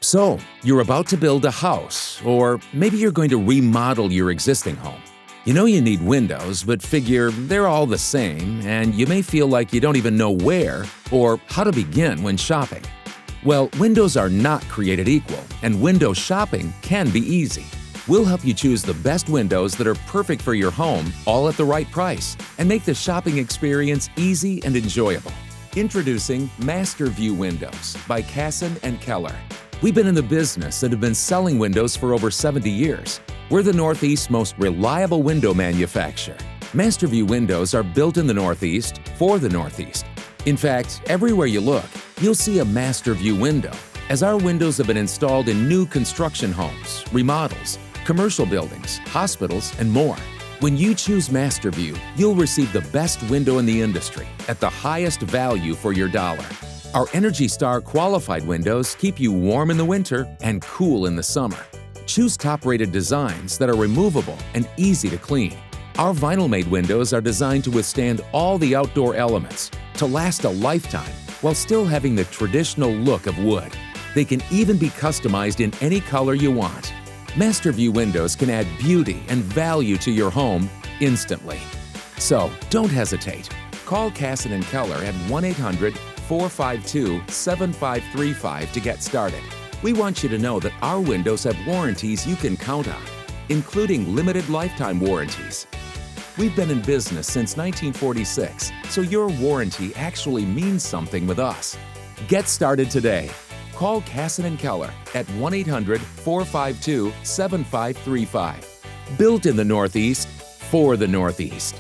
So, you're about to build a house, or maybe you're going to remodel your existing home. You know you need windows, but figure they're all the same, and you may feel like you don't even know where or how to begin when shopping. Well, windows are not created equal, and window shopping can be easy. We'll help you choose the best windows that are perfect for your home, all at the right price, and make the shopping experience easy and enjoyable. Introducing Masterview Windows by Kasson Keller. We've been in the business and have been selling windows for over 70 years. We're the Northeast's most reliable window manufacturer. Masterview windows are built in the Northeast for the Northeast. In fact, everywhere you look, you'll see a Masterview window, as our windows have been installed in new construction homes, remodels, commercial buildings, hospitals, and more. When you choose Masterview, you'll receive the best window in the industry at the highest value for your dollar. Our Energy Star qualified windows keep you warm in the winter and cool in the summer. Choose top-rated designs that are removable and easy to clean. Our vinyl-made windows are designed to withstand all the outdoor elements, to last a lifetime while still having the traditional look of wood. They can even be customized in any color you want. Masterview windows can add beauty and value to your home instantly. So don't hesitate. Call Kasson Keller at 1-800-452-7535 to get started. We want you to know that our windows have warranties you can count on, including limited lifetime warranties. We've been in business since 1946, so your warranty actually means something with us. Get started today. Call Kasson Keller at 1-800-452-7535. Built in the Northeast, for the Northeast.